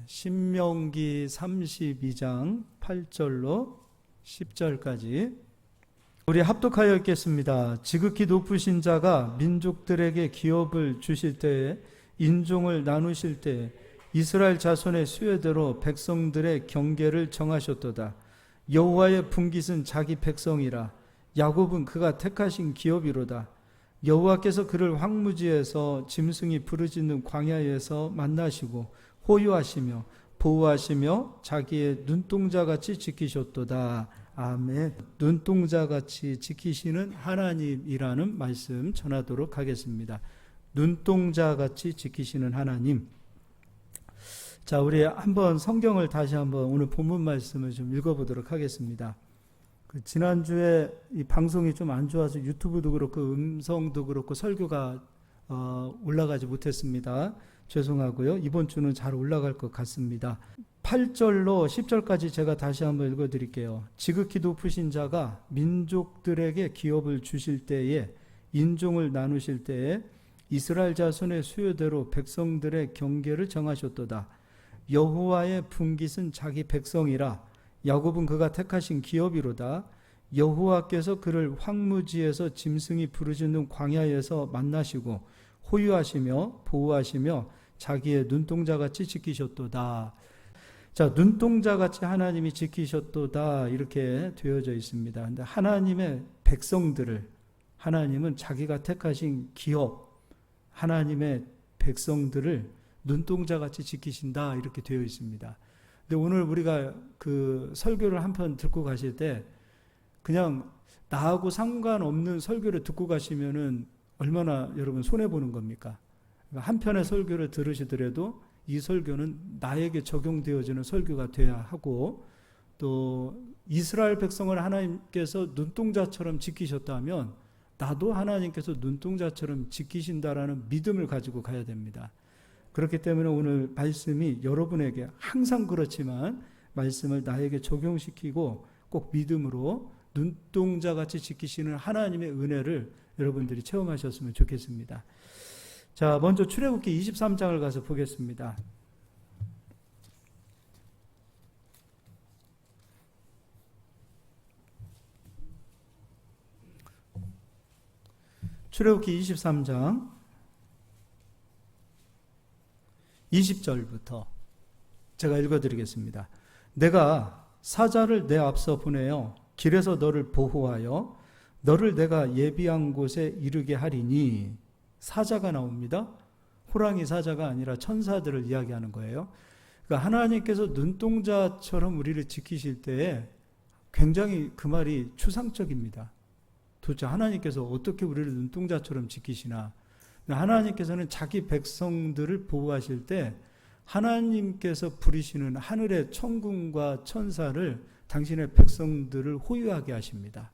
신명기 32장 8절로 10절까지 우리 합독하여 읽겠습니다. 지극히 높으신 자가 민족들에게 기업을 주실 때에 인종을 나누실 때에 이스라엘 자손의 수요대로 백성들의 경계를 정하셨도다. 여호와의 분깃은 자기 백성이라. 야곱은 그가 택하신 기업이로다. 여호와께서 그를 황무지에서 짐승이 부르짖는 광야에서 만나시고 호유하시며 보호하시며 자기의 눈동자같이 지키셨도다. 아멘. 눈동자같이 지키시는 하나님이라는 말씀 전하도록 하겠습니다. 눈동자같이 지키시는 하나님. 자, 우리 한번 성경을 다시 한번 오늘 본문 말씀을 좀 읽어보도록 하겠습니다. 지난주에 이 방송이 좀 안 좋아서 유튜브도 그렇고 음성도 그렇고 설교가 올라가지 못했습니다. 죄송하고요. 이번 주는 잘 올라갈 것 같습니다. 8절로 10절까지 제가 다시 한번 읽어드릴게요. 지극히 높으신 자가 민족들에게 기업을 주실 때에 인종을 나누실 때에 이스라엘 자손의 수요대로 백성들의 경계를 정하셨도다. 여호와의 분깃은 자기 백성이라. 야곱은 그가 택하신 기업이로다. 여호와께서 그를 황무지에서 짐승이 부르짖는 광야에서 만나시고 호유하시며 보호하시며 자기의 눈동자같이 지키셨도다. 자, 눈동자같이 하나님이 지키셨도다 이렇게 되어져 있습니다. 근데 하나님의 백성들을 하나님은 자기가 택하신 기업, 하나님의 백성들을 눈동자같이 지키신다 이렇게 되어 있습니다. 근데 오늘 우리가 그 설교를 한편 듣고 가실 때 그냥 나하고 상관없는 설교를 듣고 가시면은 얼마나 여러분 손해보는 겁니까? 한 편의 설교를 들으시더라도 이 설교는 나에게 적용되어지는 설교가 돼야 하고, 또 이스라엘 백성을 하나님께서 눈동자처럼 지키셨다면 나도 하나님께서 눈동자처럼 지키신다라는 믿음을 가지고 가야 됩니다. 그렇기 때문에 오늘 말씀이 여러분에게 항상 그렇지만 말씀을 나에게 적용시키고 꼭 믿음으로 눈동자같이 지키시는 하나님의 은혜를 여러분들이 체험하셨으면 좋겠습니다. 자, 먼저 출애굽기 23장을 가서 보겠습니다. 출애굽기 23장 20절부터 제가 읽어드리겠습니다. 내가 사자를 내 앞서 보내어 길에서 너를 보호하여 너를 내가 예비한 곳에 이르게 하리니. 사자가 나옵니다. 호랑이 사자가 아니라 천사들을 이야기하는 거예요. 그러니까 하나님께서 눈동자처럼 우리를 지키실 때에 굉장히 그 말이 추상적입니다. 도대체 하나님께서 어떻게 우리를 눈동자처럼 지키시나. 하나님께서는 자기 백성들을 보호하실 때 하나님께서 부리시는 하늘의 천군과 천사를 당신의 백성들을 호유하게 하십니다.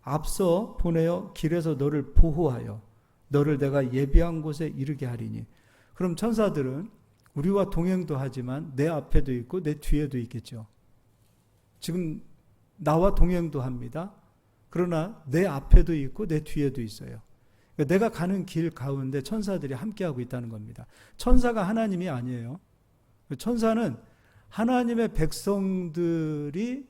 앞서 보내어 길에서 너를 보호하여 너를 내가 예비한 곳에 이르게 하리니. 그럼 천사들은 우리와 동행도 하지만 내 앞에도 있고 내 뒤에도 있겠죠. 지금 나와 동행도 합니다. 그러나 내 앞에도 있고 내 뒤에도 있어요. 그러니까 내가 가는 길 가운데 천사들이 함께하고 있다는 겁니다. 천사가 하나님이 아니에요. 천사는 하나님의 백성들이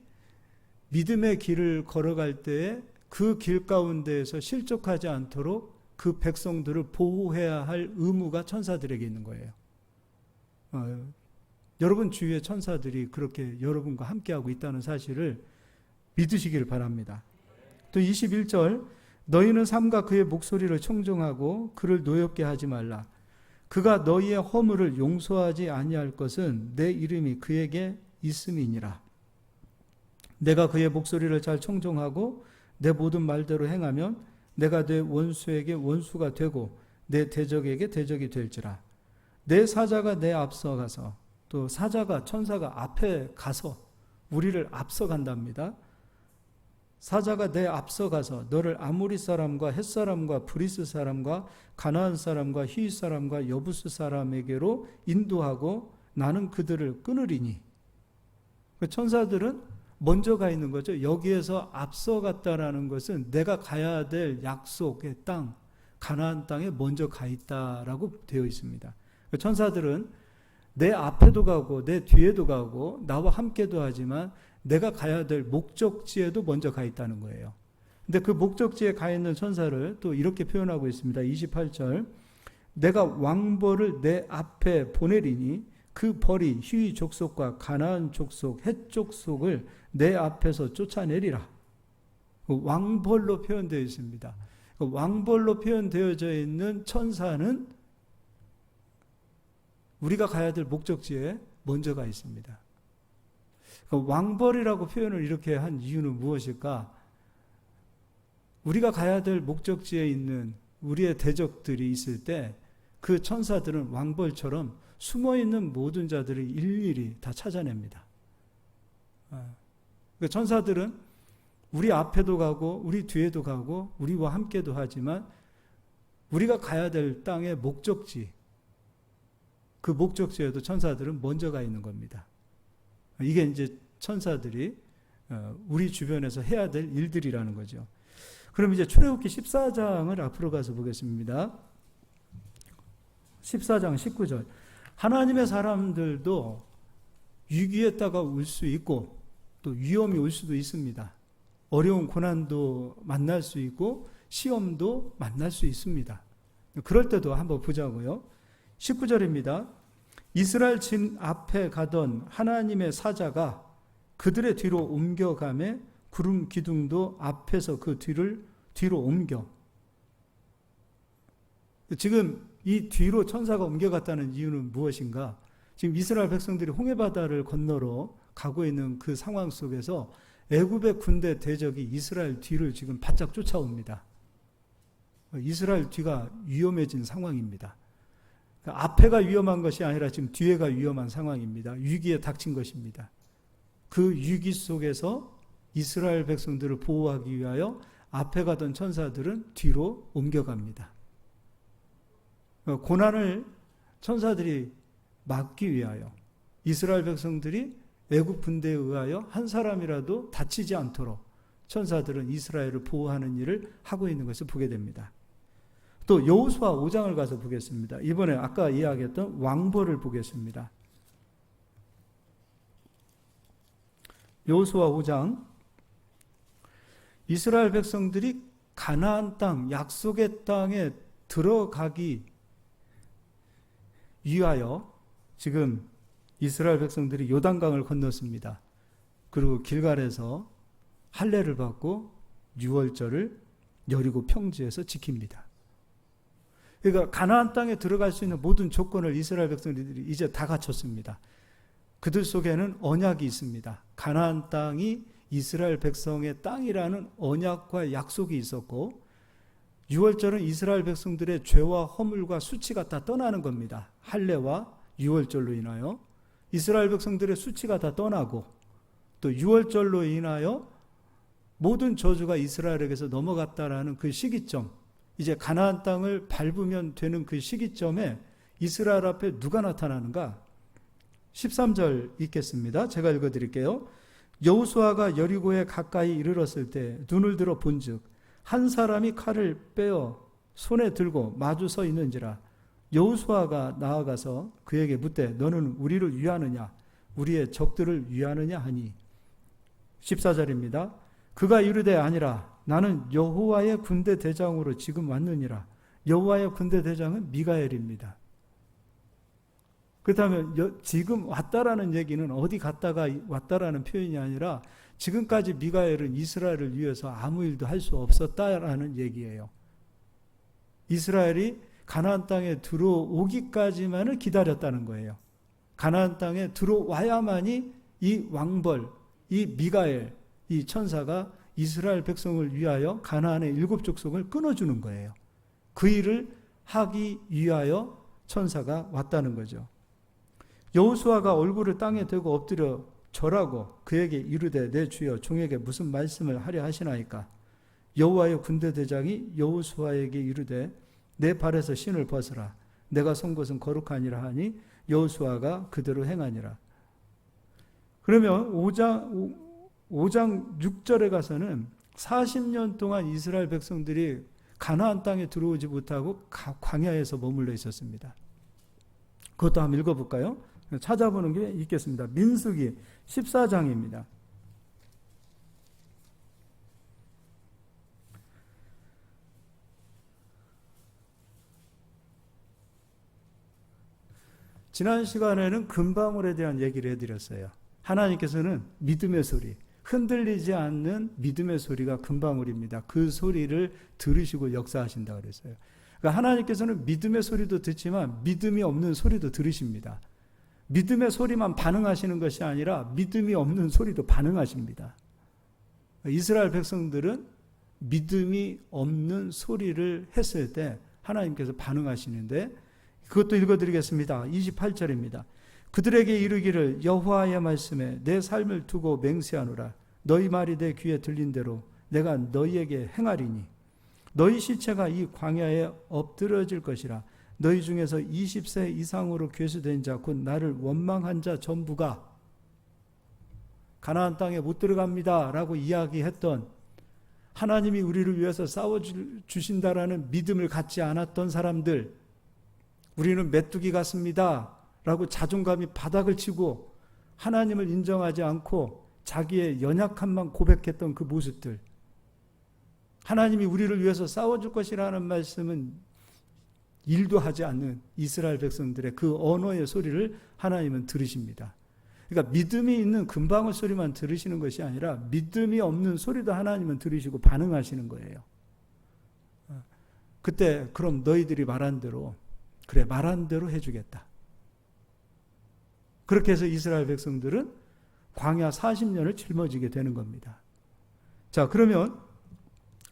믿음의 길을 걸어갈 때에 그 길 가운데에서 실족하지 않도록 그 백성들을 보호해야 할 의무가 천사들에게 있는 거예요. 여러분 주위에 천사들이 그렇게 여러분과 함께하고 있다는 사실을 믿으시기를 바랍니다. 또 21절, 너희는 삼가 그의 목소리를 청종하고 그를 노엽게 하지 말라. 그가 너희의 허물을 용서하지 아니할 것은 내 이름이 그에게 있음이니라. 내가 그의 목소리를 잘 청종하고 내 모든 말대로 행하면 내가 내 원수에게 원수가 되고 내 대적에게 대적이 될지라. 내 사자가 내 앞서 가서, 또 사자가 천사가 앞에 가서 우리를 앞서 간답니다. 사자가 내 앞서 가서 너를 아모리 사람과 헷 사람과 브리스 사람과 가나안 사람과 히윗 사람과 여부스 사람에게로 인도하고 나는 그들을 끊으리니. 천사들은 먼저 가 있는 거죠. 여기에서 앞서 갔다라는 것은 내가 가야 될 약속의 땅, 가나안 땅에 먼저 가 있다라고 되어 있습니다. 천사들은 내 앞에도 가고 내 뒤에도 가고 나와 함께도 하지만 내가 가야 될 목적지에도 먼저 가 있다는 거예요. 근데 그 목적지에 가 있는 천사를 또 이렇게 표현하고 있습니다. 28절. 내가 왕벌을 내 앞에 보내리니 그 벌이 히위 족속과 가나안 족속, 헷 족속을 내 앞에서 쫓아내리라. 왕벌로 표현되어 있습니다. 왕벌로 표현되어져 있는 천사는 우리가 가야 될 목적지에 먼저 가 있습니다. 왕벌이라고 표현을 이렇게 한 이유는 무엇일까? 우리가 가야 될 목적지에 있는 우리의 대적들이 있을 때 그 천사들은 왕벌처럼 숨어있는 모든 자들을 일일이 다 찾아냅니다. 그 천사들은 우리 앞에도 가고 우리 뒤에도 가고 우리와 함께도 하지만 우리가 가야 될 땅의 목적지, 그 목적지에도 천사들은 먼저 가 있는 겁니다. 이게 이제 천사들이 우리 주변에서 해야 될 일들이라는 거죠. 그럼 이제 출애굽기 14장을 앞으로 가서 보겠습니다. 14장 19절. 하나님의 사람들도 위기에다가 올 수 있고 또 위험이 올 수도 있습니다. 어려운 고난도 만날 수 있고 시험도 만날 수 있습니다. 그럴 때도 한번 보자고요. 19절입니다. 이스라엘 진 앞에 가던 하나님의 사자가 그들의 뒤로 옮겨가매 구름 기둥도 앞에서 그 뒤로 옮겨. 지금 이 뒤로 천사가 옮겨갔다는 이유는 무엇인가? 지금 이스라엘 백성들이 홍해바다를 건너러 가고 있는 그 상황 속에서 애굽의 군대 대적이 이스라엘 뒤를 지금 바짝 쫓아옵니다. 이스라엘 뒤가 위험해진 상황입니다. 그러니까 앞에가 위험한 것이 아니라 지금 뒤에가 위험한 상황입니다. 위기에 닥친 것입니다. 그 위기 속에서 이스라엘 백성들을 보호하기 위하여 앞에 가던 천사들은 뒤로 옮겨갑니다. 고난을 천사들이 막기 위하여 이스라엘 백성들이 애굽 군대에 의하여 한 사람이라도 다치지 않도록 천사들은 이스라엘을 보호하는 일을 하고 있는 것을 보게 됩니다. 또 여호수아 5장을 가서 보겠습니다. 이번에 아까 이야기했던 왕벌을 보겠습니다. 여호수아 5장. 이스라엘 백성들이 가나안 땅, 약속의 땅에 들어가기 위하여 지금 이스라엘 백성들이 요단강을 건넜습니다. 그리고 길갈에서 할례를 받고 유월절을 여리고 평지에서 지킵니다. 그러니까 가나안 땅에 들어갈 수 있는 모든 조건을 이스라엘 백성들이 이제 다 갖췄습니다. 그들 속에는 언약이 있습니다. 가나안 땅이 이스라엘 백성의 땅이라는 언약과 약속이 있었고, 유월절은 이스라엘 백성들의 죄와 허물과 수치가 다 떠나는 겁니다. 할례와 유월절로 인하여 이스라엘 백성들의 수치가 다 떠나고, 또 유월절로 인하여 모든 저주가 이스라엘에게서 넘어갔다라는 그 시기점, 이제 가나안 땅을 밟으면 되는 그 시기점에 이스라엘 앞에 누가 나타나는가? 13절 읽겠습니다. 제가 읽어드릴게요. 여호수아가 여리고에 가까이 이르렀을 때 눈을 들어 본즉 한 사람이 칼을 빼어 손에 들고 마주 서 있는지라. 여호수아가 나아가서 그에게 묻되 너는 우리를 위하느냐 우리의 적들을 위하느냐 하니. 14절입니다. 그가 이르되 아니라 나는 여호와의 군대 대장으로 지금 왔느니라. 여호와의 군대 대장은 미가엘입니다. 그렇다면 지금 왔다라는 얘기는 어디 갔다가 왔다라는 표현이 아니라 지금까지 미가엘은 이스라엘을 위해서 아무 일도 할 수 없었다라는 얘기예요. 이스라엘이 가나안 땅에 들어오기까지만을 기다렸다는 거예요. 가나안 땅에 들어와야만이 이 왕벌, 이 미가엘, 이 천사가 이스라엘 백성을 위하여 가나안의 7 족속을 끊어주는 거예요. 그 일을 하기 위하여 천사가 왔다는 거죠. 여호수아가 얼굴을 땅에 대고 엎드려 절하고 그에게 이르되 내 주여 종에게 무슨 말씀을 하려 하시나이까. 여호와의 군대 대장이 여호수아에게 이르되 내 발에서 신을 벗으라. 내가 선 곳은 거룩하니라 하니 여호수아가 그대로 행하니라. 그러면 5장 6절에 가서는 40년 동안 이스라엘 백성들이 가나안 땅에 들어오지 못하고 광야에서 머물러 있었습니다. 그것도 한번 읽어볼까요? 찾아보는 게 있겠습니다. 민수기 14장입니다. 지난 시간에는 금방울에 대한 얘기를 해드렸어요. 하나님께서는 믿음의 소리, 흔들리지 않는 믿음의 소리가 금방울입니다. 그 소리를 들으시고 역사하신다 그랬어요. 그러니까 하나님께서는 믿음의 소리도 듣지만 믿음이 없는 소리도 들으십니다. 믿음의 소리만 반응하시는 것이 아니라 믿음이 없는 소리도 반응하십니다. 이스라엘 백성들은 믿음이 없는 소리를 했을 때 하나님께서 반응하시는데, 그것도 읽어드리겠습니다. 28절입니다. 그들에게 이르기를 여호와의 말씀에 내 삶을 두고 맹세하노라. 너희 말이 내 귀에 들린 대로 내가 너희에게 행하리니 너희 시체가 이 광야에 엎드러질 것이라. 너희 중에서 20세 이상으로 괴수된 자 곧 나를 원망한 자 전부가 가나안 땅에 못 들어갑니다 라고 이야기했던, 하나님이 우리를 위해서 싸워주신다라는 믿음을 갖지 않았던 사람들, 우리는 메뚜기 같습니다 라고 자존감이 바닥을 치고 하나님을 인정하지 않고 자기의 연약함만 고백했던 그 모습들, 하나님이 우리를 위해서 싸워줄 것이라는 말씀은 일도 하지 않는 이스라엘 백성들의 그 언어의 소리를 하나님은 들으십니다. 그러니까 믿음이 있는 금방울 소리만 들으시는 것이 아니라 믿음이 없는 소리도 하나님은 들으시고 반응하시는 거예요. 그때 그럼 너희들이 말한 대로, 그래 말한 대로 해주겠다. 그렇게 해서 이스라엘 백성들은 광야 40년을 짊어지게 되는 겁니다. 자, 그러면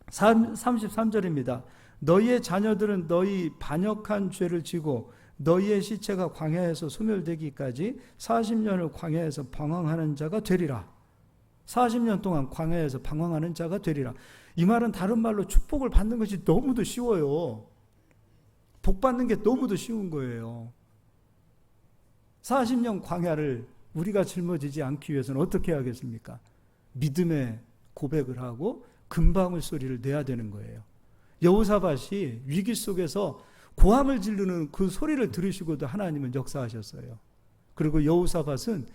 33절입니다. 너희의 자녀들은 너희 반역한 죄를 지고 너희의 시체가 광야에서 소멸되기까지 40년을 광야에서 방황하는 자가 되리라. 40년 동안 광야에서 방황하는 자가 되리라. 이 말은 다른 말로 축복을 받는 것이 너무도 쉬워요. 복 받는 게 너무도 쉬운 거예요. 40년 광야를 우리가 짊어지지 않기 위해서는 어떻게 해야겠습니까? 믿음의 고백을 하고 금방울 소리를 내야 되는 거예요. 여호사밧이 위기 속에서 고함을 지르는 그 소리를 들으시고도 하나님은 역사하셨어요. 그리고 여호사밧은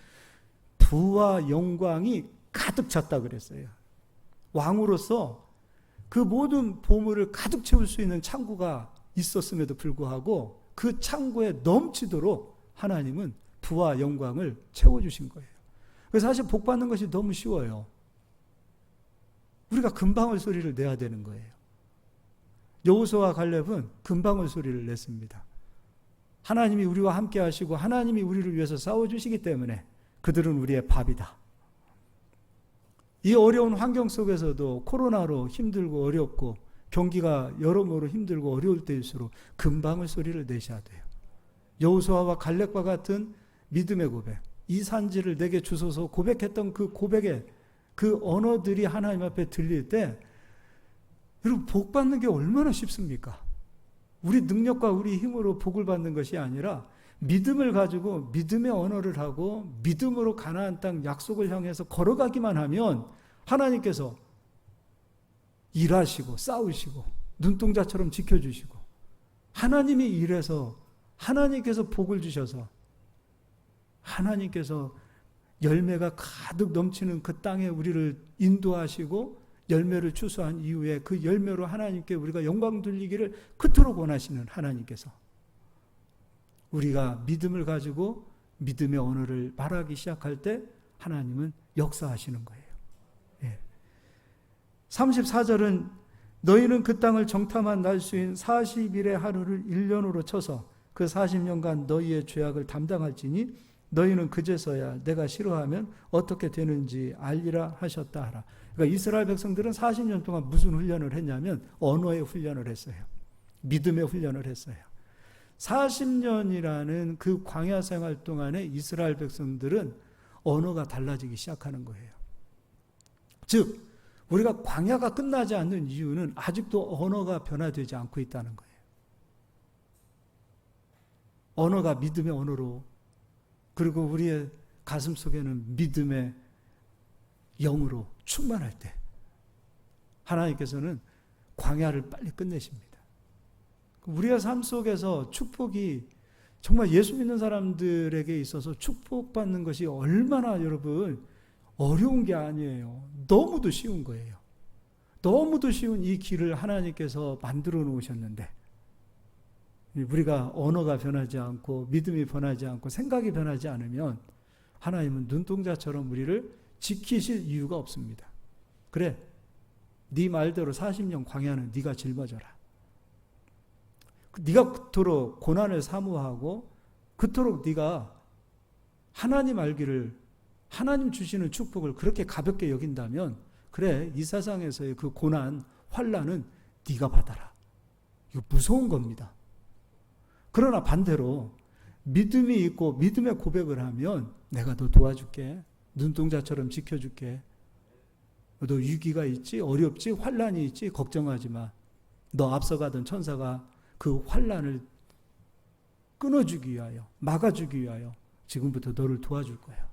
부와 영광이 가득 찼다 그랬어요. 왕으로서 그 모든 보물을 가득 채울 수 있는 창고가 있었음에도 불구하고 그 창고에 넘치도록 하나님은 부와 영광을 채워주신 거예요. 그래서 사실 복 받는 것이 너무 쉬워요. 우리가 금방울 소리를 내야 되는 거예요. 여호수아와 갈렙은 금방울 소리를 냈습니다. 하나님이 우리와 함께 하시고 하나님이 우리를 위해서 싸워주시기 때문에 그들은 우리의 밥이다. 이 어려운 환경 속에서도 코로나로 힘들고 어렵고 경기가 여러모로 힘들고 어려울 때일수록 금방울 소리를 내셔야 돼요. 여호수아와 갈렙과 같은 믿음의 고백, 이 산지를 내게 주소서 고백했던 그 고백의 그 언어들이 하나님 앞에 들릴 때 여러분 복 받는 게 얼마나 쉽습니까? 우리 능력과 우리 힘으로 복을 받는 것이 아니라 믿음을 가지고 믿음의 언어를 하고 믿음으로 가나안 땅 약속을 향해서 걸어가기만 하면 하나님께서 일하시고 싸우시고 눈동자처럼 지켜주시고 하나님이 일해서 하나님께서 복을 주셔서 하나님께서 열매가 가득 넘치는 그 땅에 우리를 인도하시고 열매를 추수한 이후에 그 열매로 하나님께 우리가 영광 돌리기를 그토록 원하시는 하나님께서 우리가 믿음을 가지고 믿음의 언어를 말하기 시작할 때 하나님은 역사하시는 거예요. 예. 34절은 너희는 그 땅을 정탐한 날수인 40일의 하루를 1년으로 쳐서 그 40년간 너희의 죄악을 담당할지니 너희는 그제서야 내가 싫어하면 어떻게 되는지 알리라 하셨다 하라. 그러니까 이스라엘 백성들은 40년 동안 무슨 훈련을 했냐면 언어의 훈련을 했어요. 믿음의 훈련을 했어요. 40년이라는 그 광야 생활 동안에 이스라엘 백성들은 언어가 달라지기 시작하는 거예요. 즉 우리가 광야가 끝나지 않는 이유는 아직도 언어가 변화되지 않고 있다는 거예요. 언어가 믿음의 언어로, 그리고 우리의 가슴 속에는 믿음의 영으로 충만할 때 하나님께서는 광야를 빨리 끝내십니다. 우리의 삶 속에서 축복이 정말 예수 믿는 사람들에게 있어서 축복받는 것이 얼마나 여러분 어려운 게 아니에요. 너무도 쉬운 거예요. 너무도 쉬운 이 길을 하나님께서 만들어 놓으셨는데 우리가 언어가 변하지 않고 믿음이 변하지 않고 생각이 변하지 않으면 하나님은 눈동자처럼 우리를 지키실 이유가 없습니다. 그래, 네 말대로 40년 광야는 네가 짊어져라. 네가 그토록 고난을 사모하고 그토록 네가 하나님 알기를, 하나님 주시는 축복을 그렇게 가볍게 여긴다면 그래, 이 세상에서의 그 고난, 환난은 네가 받아라. 이거 무서운 겁니다. 그러나 반대로 믿음이 있고 믿음의 고백을 하면 내가 너 도와줄게. 눈동자처럼 지켜줄게. 너 위기가 있지? 어렵지? 환난이 있지? 걱정하지 마. 너 앞서가던 천사가 그 환난을 끊어주기 위하여, 막아주기 위하여 지금부터 너를 도와줄 거예요.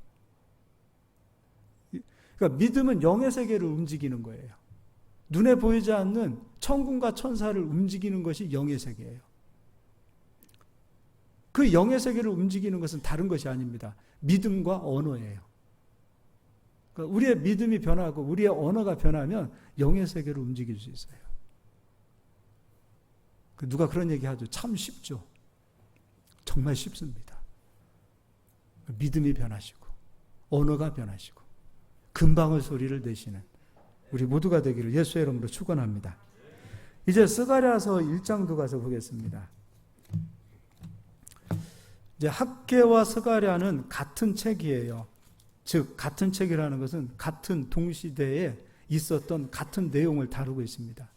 그러니까 믿음은 영의 세계를 움직이는 거예요. 눈에 보이지 않는 천군과 천사를 움직이는 것이 영의 세계예요. 그 영의 세계를 움직이는 것은 다른 것이 아닙니다. 믿음과 언어예요. 그러니까 우리의 믿음이 변하고 우리의 언어가 변하면 영의 세계를 움직일 수 있어요. 누가 그런 얘기 하죠. 참 쉽죠. 정말 쉽습니다. 믿음이 변하시고 언어가 변하시고 금방울 소리를 내시는 우리 모두가 되기를 예수의 이름으로 축원합니다. 이제 스가랴서 1장도 가서 보겠습니다. 이제 학개와 스가랴는 같은 책이에요. 즉 같은 책이라는 것은 같은 동시대에 있었던 같은 내용을 다루고 있습니다.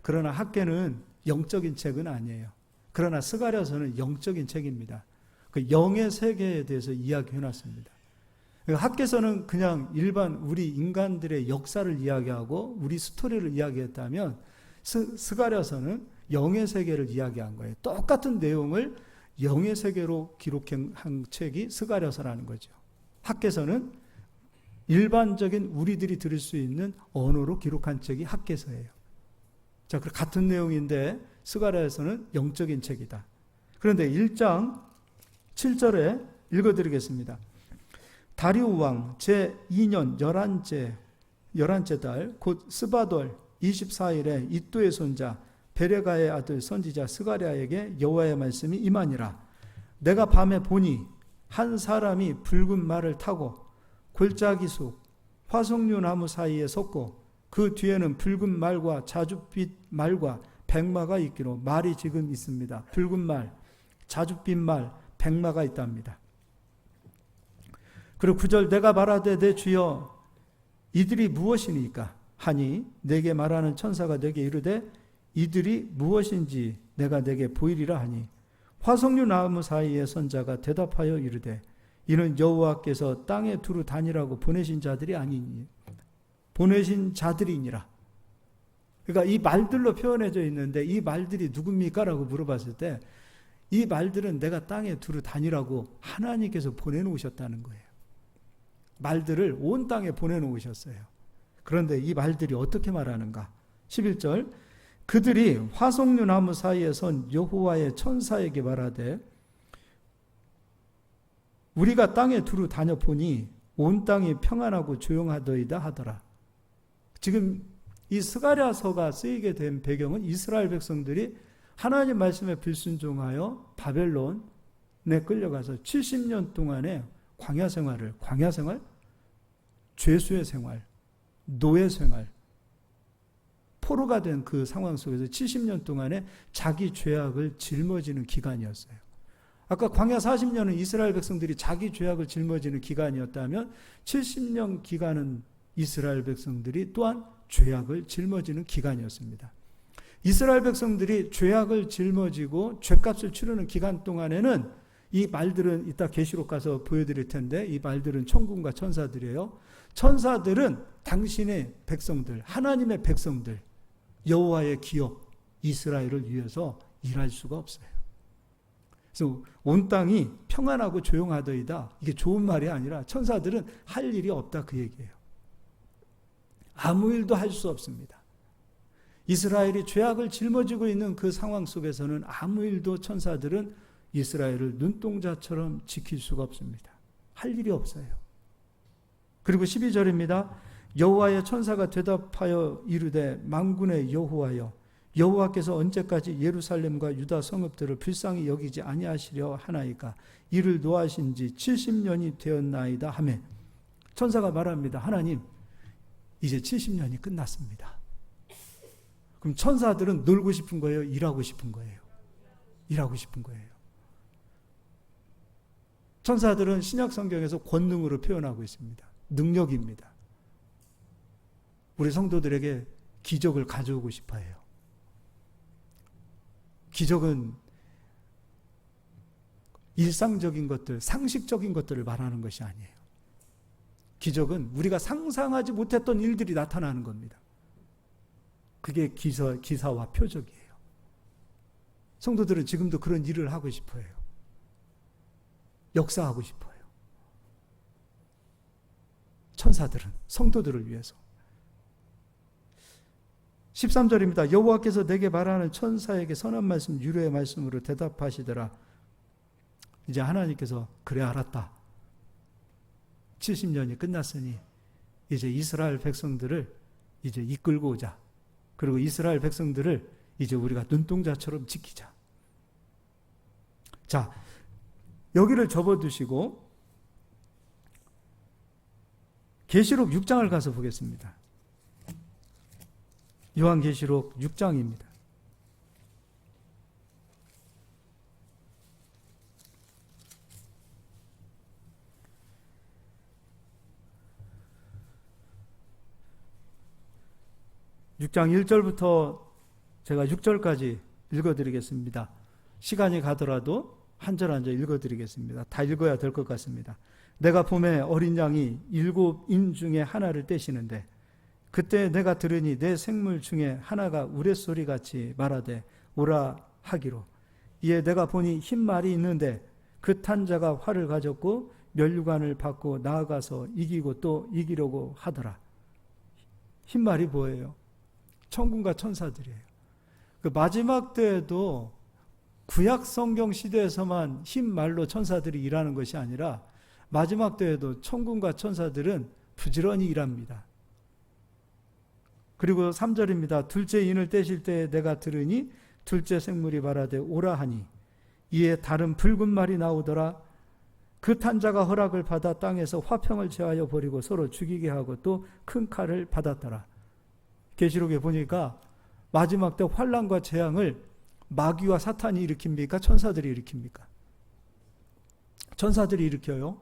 그러나 학개는 영적인 책은 아니에요. 그러나 스가랴서는 영적인 책입니다. 그 영의 세계에 대해서 이야기해 놨습니다. 학개서는 그냥 일반 우리 인간들의 역사를 이야기하고 우리 스토리를 이야기했다면 스가랴서는 영의 세계를 이야기한 거예요. 똑같은 내용을 영의 세계로 기록한 책이 스가랴서라는 거죠. 학개서는 일반적인 우리들이 들을 수 있는 언어로 기록한 책이 학개서예요. 자, 같은 내용인데 스가랴서는 영적인 책이다. 그런데 1장 7절에 읽어드리겠습니다. 다리우 왕 제2년 11째 달 곧 스바돌 24일에 이또의 손자 베레가의 아들 선지자 스가랴에게 여호와의 말씀이 임하니라. 내가 밤에 보니 한 사람이 붉은 말을 타고 골짜기 속 화석류 나무 사이에 섰고 그 뒤에는 붉은 말과 자줏빛 말과 백마가 있기로 말이 지금 있습니다. 붉은 말, 자줏빛 말, 백마가 있답니다. 그리고 9절 내가 말하되 내 주여 이들이 무엇이니까 하니 내게 말하는 천사가 내게 이르되 이들이 무엇인지 내가 내게 보이리라 하니 화석류 나무 사이에 선 자가 대답하여 이르되 이는 여호와께서 땅에 두루 다니라고 보내신 자들이 아니니 보내신 자들이니라. 그러니까 이 말들로 표현해져 있는데 이 말들이 누굽니까? 라고 물어봤을 때 이 말들은 내가 땅에 두루 다니라고 하나님께서 보내놓으셨다는 거예요. 말들을 온 땅에 보내놓으셨어요. 그런데 이 말들이 어떻게 말하는가? 11절 그들이 화석류 나무 사이에 선 여호와의 천사에게 말하되 우리가 땅에 두루 다녀보니 온 땅이 평안하고 조용하더이다 하더라. 지금 이 스가랴서가 쓰이게 된 배경은 이스라엘 백성들이 하나님 말씀에 불순종하여 바벨론에 끌려가서 70년 동안의 광야 생활, 죄수의 생활, 노예 생활, 포로가 된 그 상황 속에서 70년 동안의 자기 죄악을 짊어지는 기간이었어요. 아까 광야 40년은 이스라엘 백성들이 자기 죄악을 짊어지는 기간이었다면 70년 기간은 이스라엘 백성들이 또한 죄악을 짊어지는 기간이었습니다. 이스라엘 백성들이 죄악을 짊어지고 죄값을 치르는 기간 동안에는 이 말들은 이따 계시록 가서 보여드릴 텐데 이 말들은 천군과 천사들이에요. 천사들은 당신의 백성들, 하나님의 백성들, 여호와의 기업, 이스라엘을 위해서 일할 수가 없어요. 그래서 온 땅이 평안하고 조용하더이다. 이게 좋은 말이 아니라 천사들은 할 일이 없다 그 얘기예요. 아무 일도 할 수 없습니다. 이스라엘이 죄악을 짊어지고 있는 그 상황 속에서는 아무 일도 천사들은 이스라엘을 눈동자처럼 지킬 수가 없습니다. 할 일이 없어요. 그리고 12절입니다. 여호와의 천사가 대답하여 이르되 만군의 여호와여 여호와께서 언제까지 예루살렘과 유다 성읍들을 불쌍히 여기지 아니하시려 하나이까 이를 노하신 지 70년이 되었나이다 하매 천사가 말합니다. 하나님 이제 70년이 끝났습니다. 그럼 천사들은 놀고 싶은 거예요? 일하고 싶은 거예요? 일하고 싶은 거예요. 천사들은 신약 성경에서 권능으로 표현하고 있습니다. 능력입니다. 우리 성도들에게 기적을 가져오고 싶어 해요. 기적은 일상적인 것들, 상식적인 것들을 말하는 것이 아니에요. 기적은 우리가 상상하지 못했던 일들이 나타나는 겁니다. 그게 기사와 표적이에요. 성도들은 지금도 그런 일을 하고 싶어 해요. 역사하고 싶어요. 천사들은 성도들을 위해서. 13절입니다. 여호와께서 내게 말하는 천사에게 선한 말씀 유료의 말씀으로 대답하시더라. 이제 하나님께서 그래 알았다. 70년이 끝났으니 이제 이스라엘 백성들을 이제 이끌고 오자. 그리고 이스라엘 백성들을 이제 우리가 눈동자처럼 지키자. 자, 여기를 접어두시고 계시록 6장을 가서 보겠습니다. 요한계시록 6장입니다. (6장) 1절부터 제가 6절까지 읽어드리겠습니다. 시간이 가더라도 한 절 한 절 읽어드리겠습니다. 다 읽어야 될 것 같습니다. 내가 봄에 어린 양이 7인 중에 하나를 떼시는데 그때 내가 들으니 내 생물 중에 하나가 우레소리같이 말하되 오라 하기로 이에 내가 보니 흰 말이 있는데 그 탄 자가 활을 가졌고 면류관을 받고 나아가서 이기고 또 이기려고 하더라. 흰 말이 뭐예요? 천군과 천사들이에요. 그 마지막 때에도 구약 성경 시대에서만 흰 말로 천사들이 일하는 것이 아니라 마지막 때에도 천군과 천사들은 부지런히 일합니다. 그리고 3절입니다. 둘째 인을 떼실 때 내가 들으니 둘째 생물이 말하되 오라 하니 이에 다른 붉은 말이 나오더라. 그 탄자가 허락을 받아 땅에서 화평을 제하여 버리고 서로 죽이게 하고 또 큰 칼을 받았더라. 계시록에 보니까 마지막 때 환난과 재앙을 마귀와 사탄이 일으킵니까? 천사들이 일으킵니까? 천사들이 일으켜요.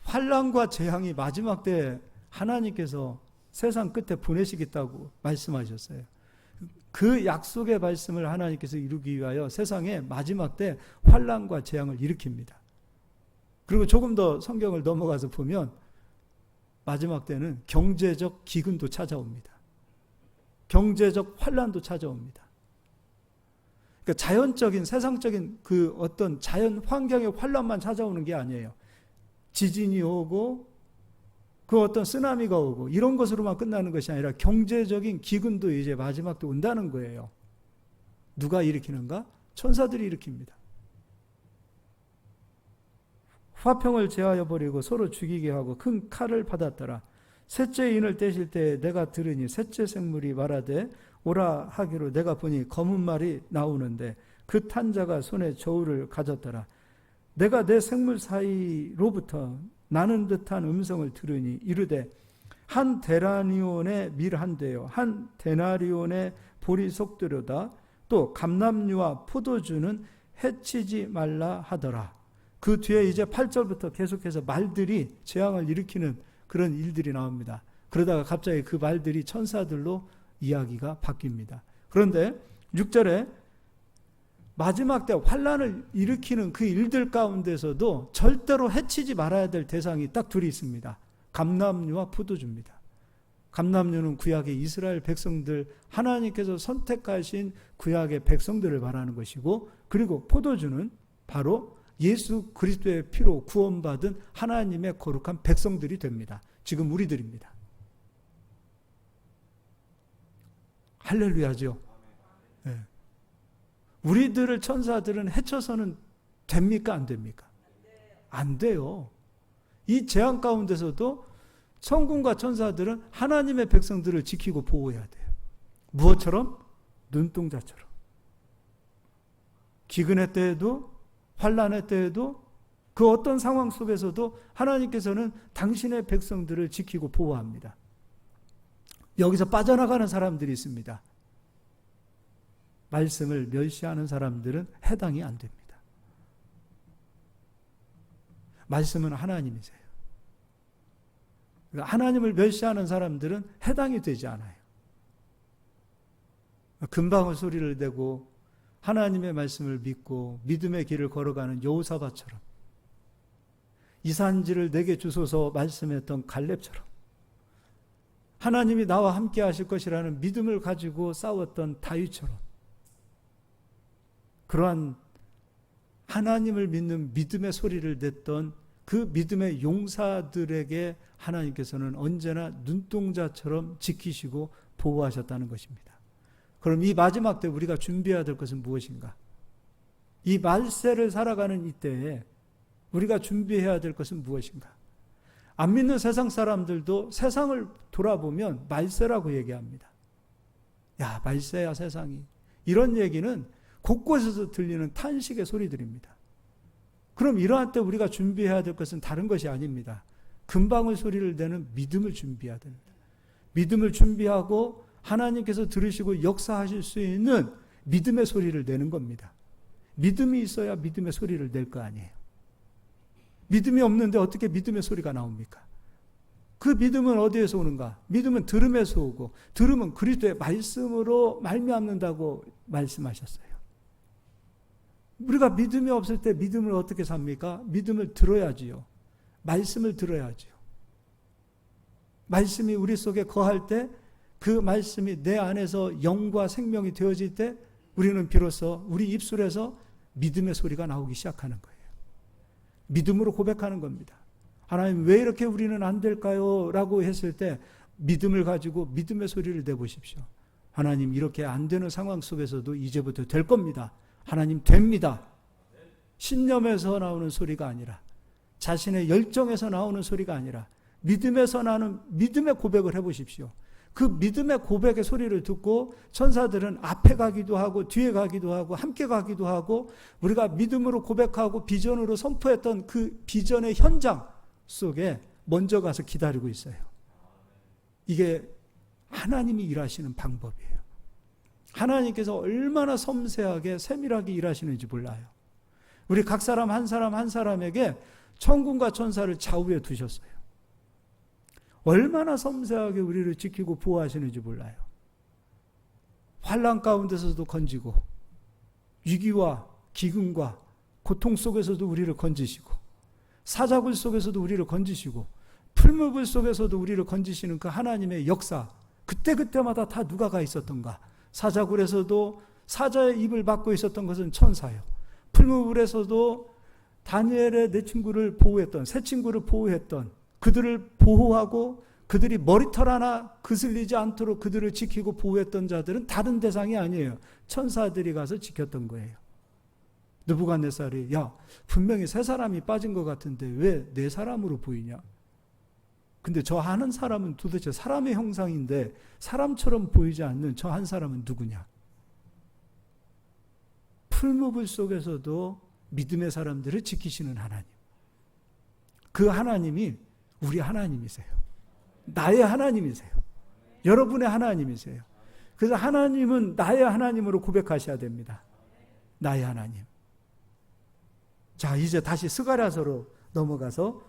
환난과 재앙이 마지막 때 하나님께서 세상 끝에 보내시겠다고 말씀하셨어요. 그 약속의 말씀을 하나님께서 이루기 위하여 세상에 마지막 때 환난과 재앙을 일으킵니다. 그리고 조금 더 성경을 넘어가서 보면 마지막 때는 경제적 기근도 찾아옵니다. 경제적 환난도 찾아옵니다. 그러니까 자연적인 세상적인 그 어떤 자연 환경의 환난만 찾아오는 게 아니에요. 지진이 오고 그 어떤 쓰나미가 오고 이런 것으로만 끝나는 것이 아니라 경제적인 기근도 이제 마지막 때 온다는 거예요. 누가 일으키는가? 천사들이 일으킵니다. 화평을 제하여 버리고 서로 죽이게 하고 큰 칼을 받았더라. 셋째 인을 떼실 때 내가 들으니 셋째 생물이 말하되 오라 하기로 내가 보니 검은 말이 나오는데 그 탄자가 손에 저울을 가졌더라. 내가 내 생물 사이로부터 나는 듯한 음성을 들으니 이르되 한 데나리온의 밀 한 대요 한 데나리온의 보리 속되로다 또 감람류와 포도주는 해치지 말라 하더라. 그 뒤에 이제 8절부터 계속해서 말들이 재앙을 일으키는 그런 일들이 나옵니다. 그러다가 갑자기 그 말들이 천사들로 이야기가 바뀝니다. 그런데 6절에 마지막 때 환난을 일으키는 그 일들 가운데서도 절대로 해치지 말아야 될 대상이 딱 둘이 있습니다. 감람류와 포도주입니다. 감람류는 구약의 이스라엘 백성들, 하나님께서 선택하신 구약의 백성들을 말하는 것이고, 그리고 포도주는 바로 예수 그리스도의 피로 구원받은 하나님의 거룩한 백성들이 됩니다. 지금 우리들입니다. 할렐루야죠. 네. 우리들을 천사들은 해쳐서는 됩니까? 안 됩니까? 안 돼요. 이 재앙 가운데서도 천군과 천사들은 하나님의 백성들을 지키고 보호해야 돼요. 무엇처럼? 눈동자처럼. 기근의 때에도, 환난의 때에도, 그 어떤 상황 속에서도 하나님께서는 당신의 백성들을 지키고 보호합니다. 여기서 빠져나가는 사람들이 있습니다. 말씀을 멸시하는 사람들은 해당이 안 됩니다. 말씀은 하나님이세요. 하나님을 멸시하는 사람들은 해당이 되지 않아요. 금방울 소리를 내고 하나님의 말씀을 믿고 믿음의 길을 걸어가는 여호사밧처럼, 이산지를 내게 주소서 말씀했던 갈렙처럼, 하나님이 나와 함께 하실 것이라는 믿음을 가지고 싸웠던 다윗처럼, 그러한 하나님을 믿는 믿음의 소리를 냈던 그 믿음의 용사들에게 하나님께서는 언제나 눈동자처럼 지키시고 보호하셨다는 것입니다. 그럼 이 마지막 때 우리가 준비해야 될 것은 무엇인가? 이 말세를 살아가는 이때에 우리가 준비해야 될 것은 무엇인가? 안 믿는 세상 사람들도 세상을 돌아보면 말세라고 얘기합니다. 야, 말세야 세상이. 이런 얘기는 곳곳에서 들리는 탄식의 소리들입니다. 그럼 이러한 때 우리가 준비해야 될 것은 다른 것이 아닙니다. 금방울 소리를 내는 믿음을 준비해야 됩니다. 믿음을 준비하고 하나님께서 들으시고 역사하실 수 있는 믿음의 소리를 내는 겁니다. 믿음이 있어야 믿음의 소리를 낼 거 아니에요. 믿음이 없는데 어떻게 믿음의 소리가 나옵니까? 그 믿음은 어디에서 오는가? 믿음은 들음에서 오고, 들음은 그리스도의 말씀으로 말미암는다고 말씀하셨어요. 우리가 믿음이 없을 때 믿음을 어떻게 삽니까? 믿음을 들어야지요. 말씀을 들어야지요. 말씀이 우리 속에 거할 때, 그 말씀이 내 안에서 영과 생명이 되어질 때 우리는 비로소 우리 입술에서 믿음의 소리가 나오기 시작하는 거예요. 믿음으로 고백하는 겁니다. 하나님, 왜 이렇게 우리는 안 될까요? 라고 했을 때 믿음을 가지고 믿음의 소리를 내보십시오. 하나님, 이렇게 안 되는 상황 속에서도 이제부터 될 겁니다. 하나님, 됩니다. 신념에서 나오는 소리가 아니라, 자신의 열정에서 나오는 소리가 아니라 믿음에서 나는 믿음의 고백을 해보십시오. 그 믿음의 고백의 소리를 듣고 천사들은 앞에 가기도 하고 뒤에 가기도 하고 함께 가기도 하고, 우리가 믿음으로 고백하고 비전으로 선포했던 그 비전의 현장 속에 먼저 가서 기다리고 있어요. 이게 하나님이 일하시는 방법이에요. 하나님께서 얼마나 섬세하게 세밀하게 일하시는지 몰라요. 우리 각 사람 한 사람에게 천군과 천사를 좌우에 두셨어요. 얼마나 섬세하게 우리를 지키고 보호하시는지 몰라요. 환난 가운데서도 건지고, 위기와 기근과 고통 속에서도 우리를 건지시고, 사자굴 속에서도 우리를 건지시고, 풀무불 속에서도 우리를 건지시는 그 하나님의 역사, 그때그때마다 다 누가 가 있었던가? 사자굴에서도 사자의 입을 막고 있었던 것은 천사요. 풀무불에서도 다니엘의 내 친구를 보호했던, 새 친구를 보호했던, 그들을 보호하고 그들이 머리털 하나 그슬리지 않도록 그들을 지키고 보호했던 자들은 다른 대상이 아니에요. 천사들이 가서 지켰던 거예요. 느부갓네살이, 야, 분명히 세 사람이 빠진 것 같은데 왜 네 사람으로 보이냐? 근데 저 하는 사람은 도대체 사람의 형상인데 사람처럼 보이지 않는 저 한 사람은 누구냐? 풀무불 속에서도 믿음의 사람들을 지키시는 하나님. 그 하나님이 우리 하나님이세요. 나의 하나님이세요. 여러분의 하나님이세요. 그래서 하나님은 나의 하나님으로 고백하셔야 됩니다. 나의 하나님. 자, 이제 다시 스가랴서로 넘어가서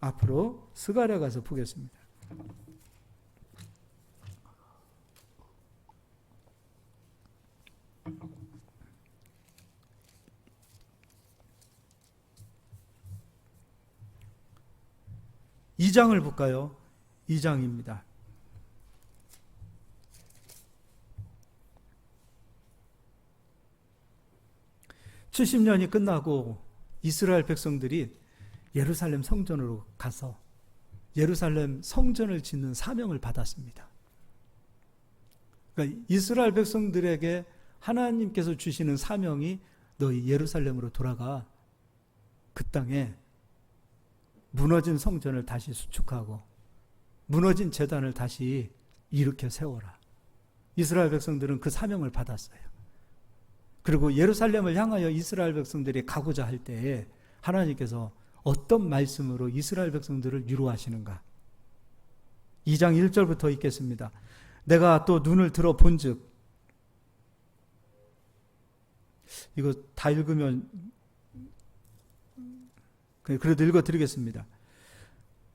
앞으로 스가랴 가서 보겠습니다. 이 장을 볼까요? 2장입니다. (70년이) 끝나고 이스라엘 백성들이 예루살렘 성전으로 가서 예루살렘 성전을 짓는 사명을 받았습니다. 그러니까 이스라엘 백성들에게 하나님께서 주시는 사명이 너희 예루살렘으로 돌아가 그 땅에 무너진 성전을 다시 수축하고 무너진 제단을 다시 일으켜 세워라. 이스라엘 백성들은 그 사명을 받았어요. 그리고 예루살렘을 향하여 이스라엘 백성들이 가고자 할 때에 하나님께서 어떤 말씀으로 이스라엘 백성들을 위로하시는가? 2장 1절부터 읽겠습니다. 내가 또 눈을 들어 본즉, 이거 다 읽으면 그래도 읽어드리겠습니다.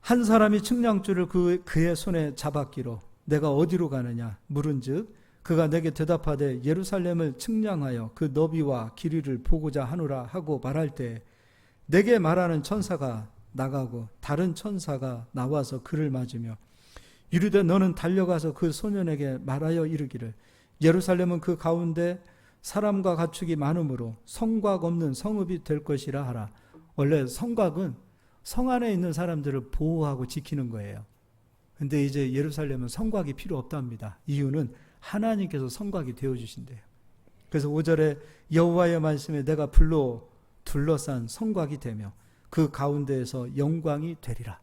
한 사람이 측량줄을 그의 손에 잡았기로 내가 어디로 가느냐 물은즉 그가 내게 대답하되 예루살렘을 측량하여 그 너비와 길이를 보고자 하노라 하고 말할 때 내게 말하는 천사가 나가고 다른 천사가 나와서 그를 맞으며 이르되 너는 달려가서 그 소년에게 말하여 이르기를 예루살렘은 그 가운데 사람과 가축이 많으므로 성곽 없는 성읍이 될 것이라 하라. 원래 성곽은 성 안에 있는 사람들을 보호하고 지키는 거예요. 근데 이제 예루살렘은 성곽이 필요 없답니다. 이유는 하나님께서 성곽이 되어주신대요. 그래서 5절에 여호와의 말씀에 내가 불로 둘러싼 성곽이 되며 그 가운데에서 영광이 되리라.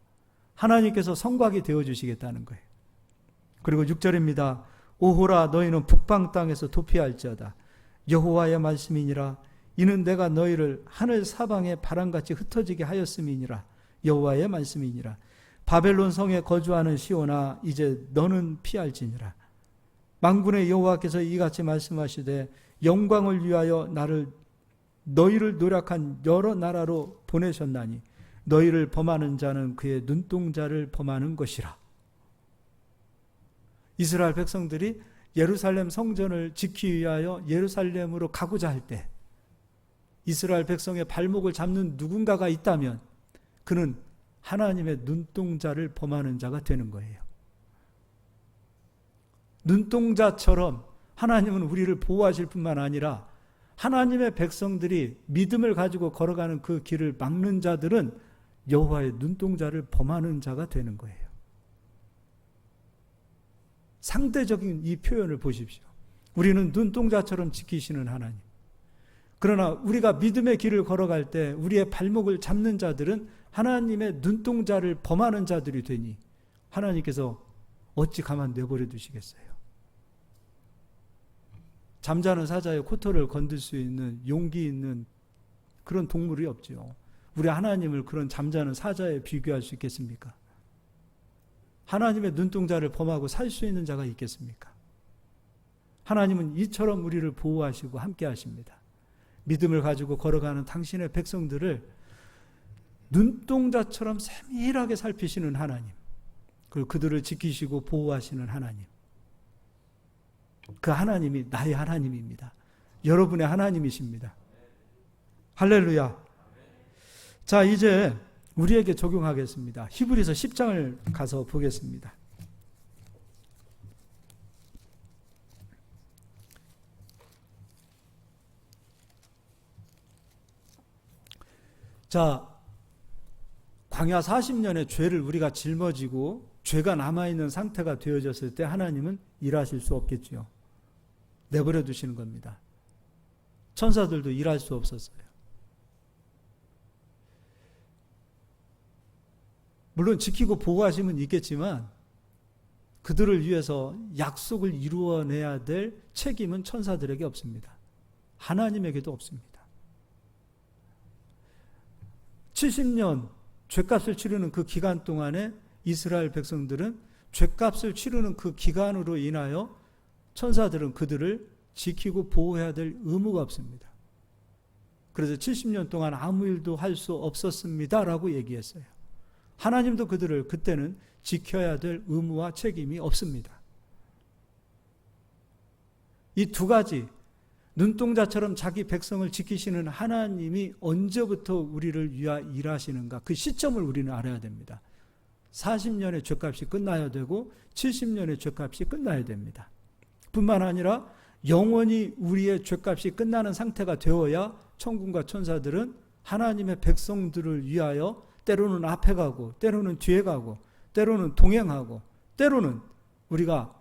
하나님께서 성곽이 되어주시겠다는 거예요. 그리고 6절입니다. 오호라 너희는 북방 땅에서 도피할지어다. 여호와의 말씀이니라. 이는 내가 너희를 하늘 사방에 바람같이 흩어지게 하였음이니라. 여호와의 말씀이니라. 바벨론 성에 거주하는 시온아 이제 너는 피할지니라. 만군의 여호와께서 이같이 말씀하시되 영광을 위하여 너희를 노력한 여러 나라로 보내셨나니 너희를 범하는 자는 그의 눈동자를 범하는 것이라. 이스라엘 백성들이 예루살렘 성전을 지키기 위하여 예루살렘으로 가고자 할 때 이스라엘 백성의 발목을 잡는 누군가가 있다면 그는 하나님의 눈동자를 범하는 자가 되는 거예요. 눈동자처럼 하나님은 우리를 보호하실 뿐만 아니라 하나님의 백성들이 믿음을 가지고 걸어가는 그 길을 막는 자들은 여호와의 눈동자를 범하는 자가 되는 거예요. 상대적인 이 표현을 보십시오. 우리는 눈동자처럼 지키시는 하나님. 그러나 우리가 믿음의 길을 걸어갈 때 우리의 발목을 잡는 자들은 하나님의 눈동자를 범하는 자들이 되니 하나님께서 어찌 가만 내버려 두시겠어요? 잠자는 사자의 코털을 건들 수 있는 용기 있는 그런 동물이 없죠. 우리 하나님을 그런 잠자는 사자에 비교할 수 있겠습니까? 하나님의 눈동자를 범하고 살 수 있는 자가 있겠습니까? 하나님은 이처럼 우리를 보호하시고 함께 하십니다. 믿음을 가지고 걸어가는 당신의 백성들을 눈동자처럼 세밀하게 살피시는 하나님, 그리고 그들을 지키시고 보호하시는 하나님, 그 하나님이 나의 하나님입니다. 여러분의 하나님이십니다. 할렐루야. 자, 이제 우리에게 적용하겠습니다. 히브리서 10장을 가서 보겠습니다. 자, 광야 40년의 죄를 우리가 짊어지고 죄가 남아있는 상태가 되어졌을 때 하나님은 일하실 수 없겠죠. 내버려 두시는 겁니다. 천사들도 일할 수 없었어요. 물론 지키고 보호하심은 있겠지만 그들을 위해서 약속을 이루어내야 될 책임은 천사들에게 없습니다. 하나님에게도 없습니다. 70년 죄값을 치르는 그 기간 동안에 이스라엘 백성들은 죄값을 치르는 그 기간으로 인하여 천사들은 그들을 지키고 보호해야 될 의무가 없습니다. 그래서 70년 동안 아무 일도 할 수 없었습니다라고 얘기했어요. 하나님도 그들을 그때는 지켜야 될 의무와 책임이 없습니다. 이 두 가지, 눈동자처럼 자기 백성을 지키시는 하나님이 언제부터 우리를 위하여 일하시는가, 그 시점을 우리는 알아야 됩니다. 40년의 죄값이 끝나야 되고 70년의 죄값이 끝나야 됩니다. 뿐만 아니라 영원히 우리의 죄값이 끝나는 상태가 되어야 천군과 천사들은 하나님의 백성들을 위하여 때로는 앞에 가고 때로는 뒤에 가고 때로는 동행하고 때로는 우리가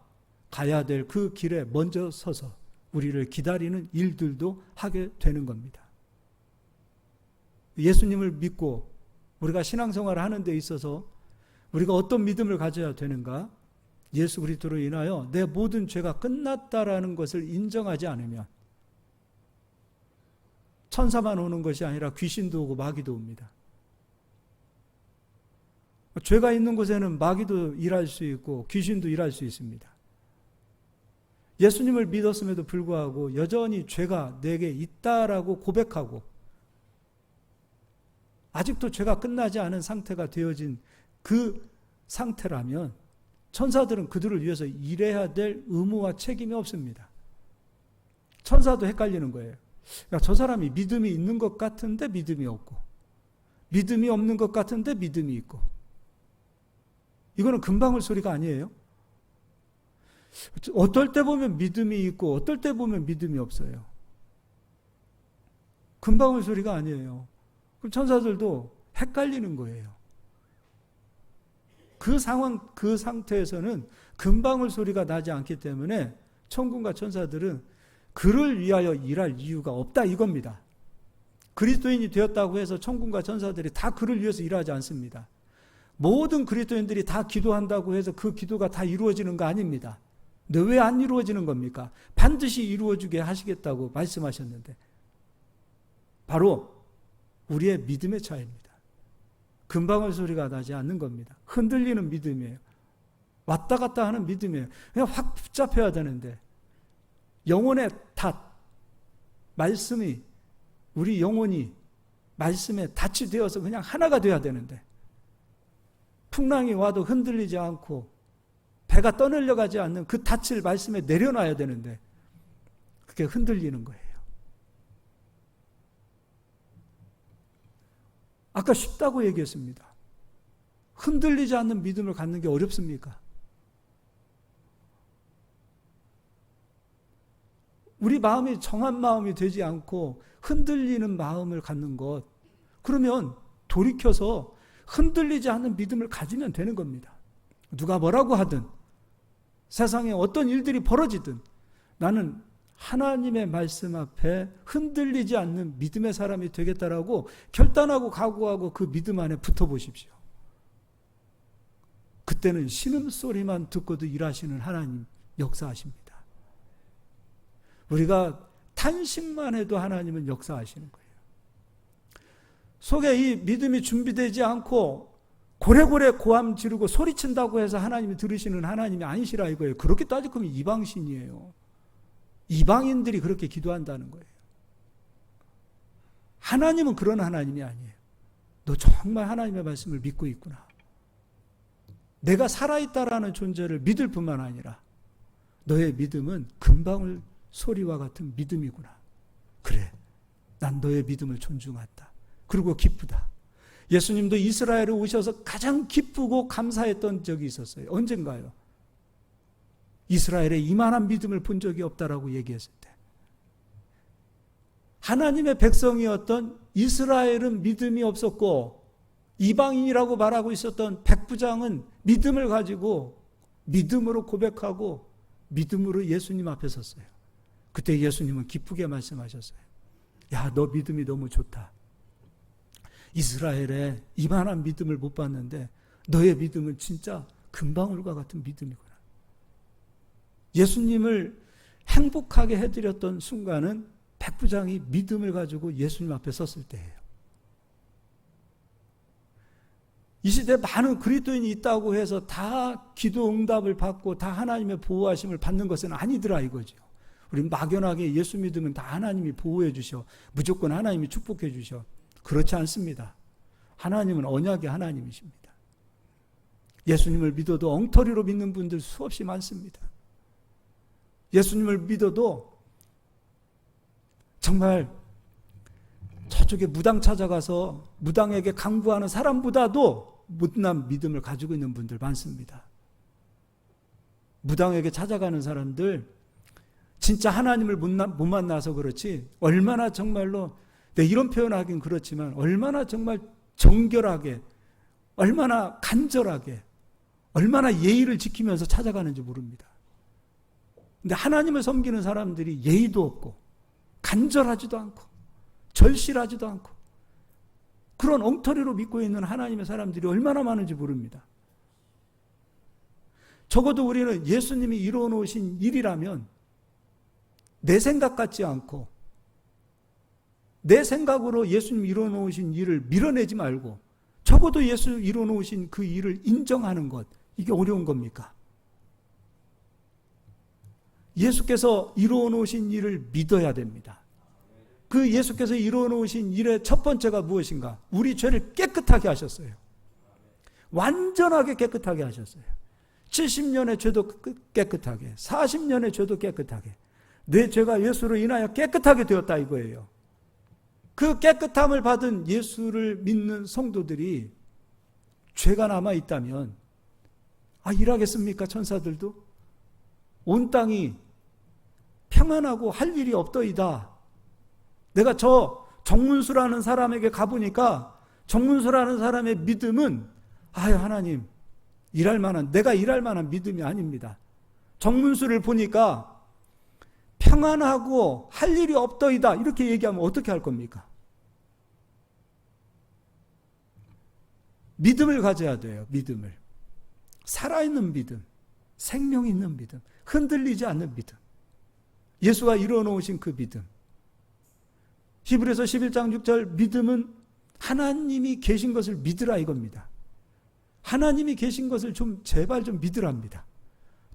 가야 될 그 길에 먼저 서서 우리를 기다리는 일들도 하게 되는 겁니다. 예수님을 믿고 우리가 신앙생활을 하는 데 있어서 우리가 어떤 믿음을 가져야 되는가? 예수 그리스도로 인하여 내 모든 죄가 끝났다라는 것을 인정하지 않으면 천사만 오는 것이 아니라 귀신도 오고 마귀도 옵니다. 죄가 있는 곳에는 마귀도 일할 수 있고 귀신도 일할 수 있습니다. 예수님을 믿었음에도 불구하고 여전히 죄가 내게 있다라고 고백하고 아직도 죄가 끝나지 않은 상태가 되어진 그 상태라면 천사들은 그들을 위해서 일해야 될 의무와 책임이 없습니다. 천사도 헷갈리는 거예요. 그러니까 저 사람이 믿음이 있는 것 같은데 믿음이 없고 믿음이 없는 것 같은데 믿음이 있고 이거는 금방울 소리가 아니에요. 어떨 때 보면 믿음이 있고 어떨 때 보면 믿음이 없어요. 금방울 소리가 아니에요. 그럼 천사들도 헷갈리는 거예요. 그 상황, 그 상태에서는 금방울 소리가 나지 않기 때문에 천군과 천사들은 그를 위하여 일할 이유가 없다 이겁니다. 그리스도인이 되었다고 해서 천군과 천사들이 다 그를 위해서 일하지 않습니다. 모든 그리스도인들이 다 기도한다고 해서 그 기도가 다 이루어지는 거 아닙니다. 근데 왜 안 이루어지는 겁니까? 반드시 이루어지게 하시겠다고 말씀하셨는데 바로 우리의 믿음의 차이입니다. 금방울 소리가 나지 않는 겁니다. 흔들리는 믿음이에요. 왔다 갔다 하는 믿음이에요. 그냥 확 붙잡혀야 되는데 영혼의 닷, 말씀이 우리 영혼이 말씀에 닷이 되어서 그냥 하나가 돼야 되는데 풍랑이 와도 흔들리지 않고 배가 떠내려가지 않는 그 닻을 말씀에 내려놔야 되는데 그게 흔들리는 거예요. 아까 쉽다고 얘기했습니다. 흔들리지 않는 믿음을 갖는 게 어렵습니까? 우리 마음이 정한 마음이 되지 않고 흔들리는 마음을 갖는 것, 그러면 돌이켜서 흔들리지 않는 믿음을 가지면 되는 겁니다. 누가 뭐라고 하든 세상에 어떤 일들이 벌어지든 나는 하나님의 말씀 앞에 흔들리지 않는 믿음의 사람이 되겠다라고 결단하고 각오하고 그 믿음 안에 붙어보십시오. 그때는 신음소리만 듣고도 일하시는 하나님 역사하십니다. 우리가 탄식만 해도 하나님은 역사하시는 거예요. 속에 이 믿음이 준비되지 않고 고래고래 고함 지르고 소리친다고 해서 하나님이 들으시는 하나님이 아니시라 이거예요. 그렇게 따지면 이방신이에요. 이방인들이 그렇게 기도한다는 거예요. 하나님은 그런 하나님이 아니에요. 너 정말 하나님의 말씀을 믿고 있구나. 내가 살아있다라는 존재를 믿을 뿐만 아니라 너의 믿음은 금방울 소리와 같은 믿음이구나. 그래, 난 너의 믿음을 존중한다. 그리고 기쁘다. 예수님도 이스라엘에 오셔서 가장 기쁘고 감사했던 적이 있었어요. 언젠가요? 이스라엘에 이만한 믿음을 본 적이 없다라고 얘기했을 때 하나님의 백성이었던 이스라엘은 믿음이 없었고 이방인이라고 말하고 있었던 백부장은 믿음을 가지고 믿음으로 고백하고 믿음으로 예수님 앞에 섰어요. 그때 예수님은 기쁘게 말씀하셨어요. 야, 너 믿음이 너무 좋다. 이스라엘에 이만한 믿음을 못 봤는데 너의 믿음은 진짜 금방울과 같은 믿음이구나. 예수님을 행복하게 해드렸던 순간은 백부장이 믿음을 가지고 예수님 앞에 섰을 때예요. 이 시대에 많은 그리스도인이 있다고 해서 다 기도 응답을 받고 다 하나님의 보호하심을 받는 것은 아니더라 이거죠. 우리 막연하게 예수 믿으면 다 하나님이 보호해 주셔. 무조건 하나님이 축복해 주셔. 그렇지 않습니다. 하나님은 언약의 하나님이십니다. 예수님을 믿어도 엉터리로 믿는 분들 수없이 많습니다. 예수님을 믿어도 정말 저쪽에 무당 찾아가서 무당에게 강구하는 사람보다도 못난 믿음을 가지고 있는 분들 많습니다. 무당에게 찾아가는 사람들 진짜 하나님을 못 만나서 그렇지 얼마나 정말로 이런 표현하긴 그렇지만 얼마나 정말 정결하게 얼마나 간절하게 얼마나 예의를 지키면서 찾아가는지 모릅니다. 근데 하나님을 섬기는 사람들이 예의도 없고 간절하지도 않고 절실하지도 않고 그런 엉터리로 믿고 있는 하나님의 사람들이 얼마나 많은지 모릅니다. 적어도 우리는 예수님이 이루어 놓으신 일이라면 내 생각 같지 않고 내 생각으로 예수님이 이루어 놓으신 일을 밀어내지 말고 적어도 예수 이루어 놓으신 그 일을 인정하는 것, 이게 어려운 겁니까? 예수께서 이루어 놓으신 일을 믿어야 됩니다. 그 예수께서 이루어 놓으신 일의 첫 번째가 무엇인가? 우리 죄를 깨끗하게 하셨어요. 완전하게 깨끗하게 하셨어요. 70년의 죄도 깨끗하게, 40년의 죄도 깨끗하게, 내 죄가 예수로 인하여 깨끗하게 되었다 이거예요. 그 깨끗함을 받은 예수를 믿는 성도들이 죄가 남아있다면 일하겠습니까? 천사들도? 온 땅이 평안하고 할 일이 없더이다. 내가 저 정문수라는 사람에게 가보니까 정문수라는 사람의 믿음은 하나님 내가 일할 만한 믿음이 아닙니다. 정문수를 보니까 평안하고 할 일이 없더이다 이렇게 얘기하면 어떻게 할 겁니까? 믿음을 가져야 돼요. 믿음을. 살아있는 믿음, 생명 있는 믿음, 흔들리지 않는 믿음, 예수가 이루어 놓으신 그 믿음. 히브리서 11장 6절 믿음은 하나님이 계신 것을 믿으라 이겁니다. 하나님이 계신 것을 제발 좀 믿으랍니다.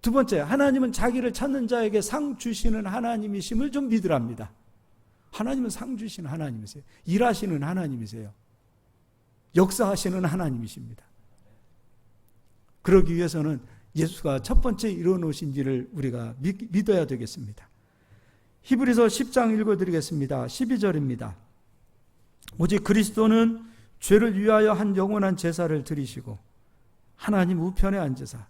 두 번째, 하나님은 자기를 찾는 자에게 상 주시는 하나님이심을 좀 믿으랍니다. 하나님은 상 주시는 하나님이세요. 일하시는 하나님이세요. 역사하시는 하나님이십니다. 그러기 위해서는 예수가 첫 번째 이루어놓으신 일을 우리가 믿어야 되겠습니다. 히브리서 10장 읽어드리겠습니다. 12절입니다. 오직 그리스도는 죄를 위하여 한 영원한 제사를 드리시고 하나님 우편에 앉으사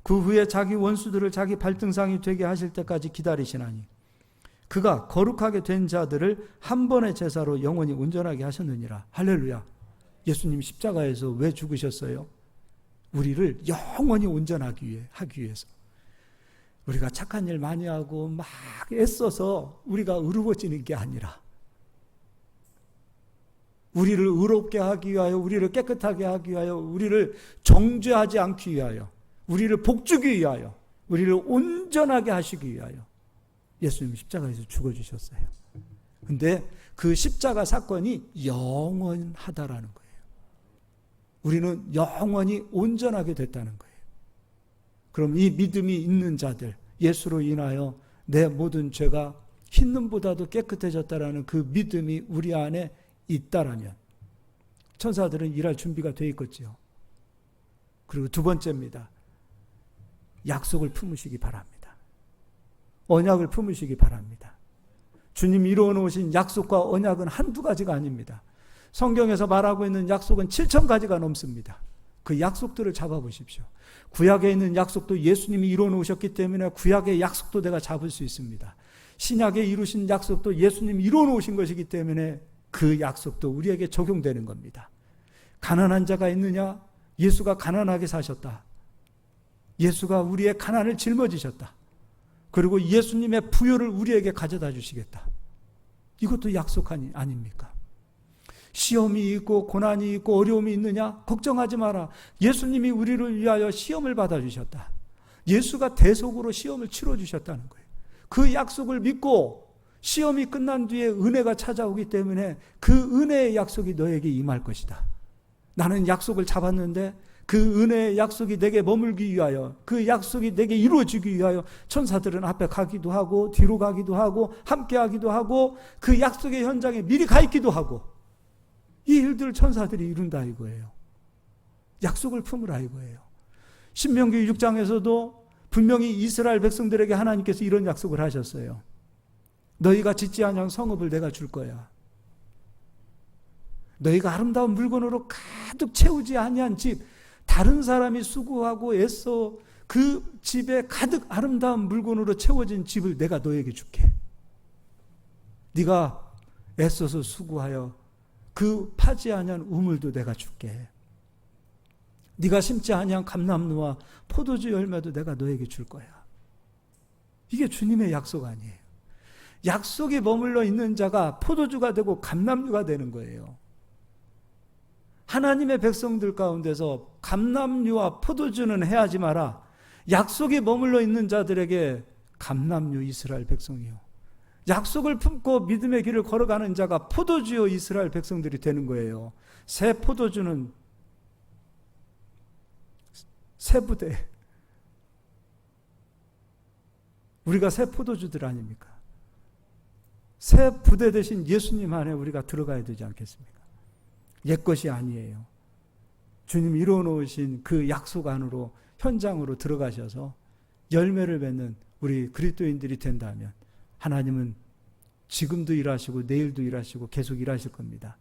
그 후에 자기 원수들을 자기 발등상이 되게 하실 때까지 기다리시나니 그가 거룩하게 된 자들을 한 번의 제사로 영원히 온전하게 하셨느니라. 할렐루야. 예수님이 십자가에서 왜 죽으셨어요? 우리를 영원히 온전하기 위해서. 우리가 착한 일 많이 하고 막 애써서 우리가 의로워지는 게 아니라 우리를 의롭게 하기 위하여, 우리를 깨끗하게 하기 위하여, 우리를 정죄하지 않기 위하여, 우리를 복주기 위하여, 우리를 온전하게 하시기 위하여 예수님이 십자가에서 죽어주셨어요. 근데 그 십자가 사건이 영원하다라는 거예요. 우리는 영원히 온전하게 됐다는 거예요. 그럼 이 믿음이 있는 자들, 예수로 인하여 내 모든 죄가 흰눈보다도 깨끗해졌다라는 그 믿음이 우리 안에 있다라면 천사들은 일할 준비가 되어 있겠지요. 그리고 두 번째입니다. 약속을 품으시기 바랍니다. 언약을 품으시기 바랍니다. 주님이 이루어 놓으신 약속과 언약은 한두 가지가 아닙니다. 성경에서 말하고 있는 약속은 7,000가지가 넘습니다. 그 약속들을 잡아보십시오. 구약에 있는 약속도 예수님이 이루어 놓으셨기 때문에 구약의 약속도 내가 잡을 수 있습니다. 신약에 이루신 약속도 예수님이 이루어 놓으신 것이기 때문에 그 약속도 우리에게 적용되는 겁니다. 가난한 자가 있느냐? 예수가 가난하게 사셨다. 예수가 우리의 가난을 짊어지셨다. 그리고 예수님의 부요를 우리에게 가져다 주시겠다. 이것도 약속 아닙니까? 시험이 있고 고난이 있고 어려움이 있느냐? 걱정하지 마라. 예수님이 우리를 위하여 시험을 받아주셨다. 예수가 대속으로 시험을 치러주셨다는 거예요. 그 약속을 믿고 시험이 끝난 뒤에 은혜가 찾아오기 때문에 그 은혜의 약속이 너에게 임할 것이다. 나는 약속을 잡았는데 그 은혜의 약속이 내게 머물기 위하여, 그 약속이 내게 이루어지기 위하여 천사들은 앞에 가기도 하고 뒤로 가기도 하고 함께 하기도 하고 그 약속의 현장에 미리 가 있기도 하고, 이 일들을 천사들이 이룬다 이거예요. 약속을 품으라 이거예요. 신명기 6장에서도 분명히 이스라엘 백성들에게 하나님께서 이런 약속을 하셨어요. 너희가 짓지 아니한 성읍을 내가 줄 거야. 너희가 아름다운 물건으로 가득 채우지 아니한 집, 다른 사람이 수고하고 애써 그 집에 가득 아름다운 물건으로 채워진 집을 내가 너에게 줄게. 네가 애써서 수고하여 그 파지 아니한 우물도 내가 줄게. 네가 심지 아니한 감람루와 포도주 열매도 내가 너에게 줄 거야. 이게 주님의 약속 아니에요. 약속이 머물러 있는 자가 포도주가 되고 감람류가 되는 거예요. 하나님의 백성들 가운데서 감람류와 포도주는 해하지 마라. 약속이 머물러 있는 자들에게 감람류 이스라엘 백성이요. 약속을 품고 믿음의 길을 걸어가는 자가 포도주요 이스라엘 백성들이 되는 거예요. 새 포도주는 새 부대. 우리가 새 포도주들 아닙니까? 새 부대 대신 예수님 안에 우리가 들어가야 되지 않겠습니까? 옛것이 아니에요. 주님 이루어놓으신 그 약속 안으로 현장으로 들어가셔서 열매를 맺는 우리 그리스도인들이 된다면 하나님은 지금도 일하시고 내일도 일하시고 계속 일하실 겁니다.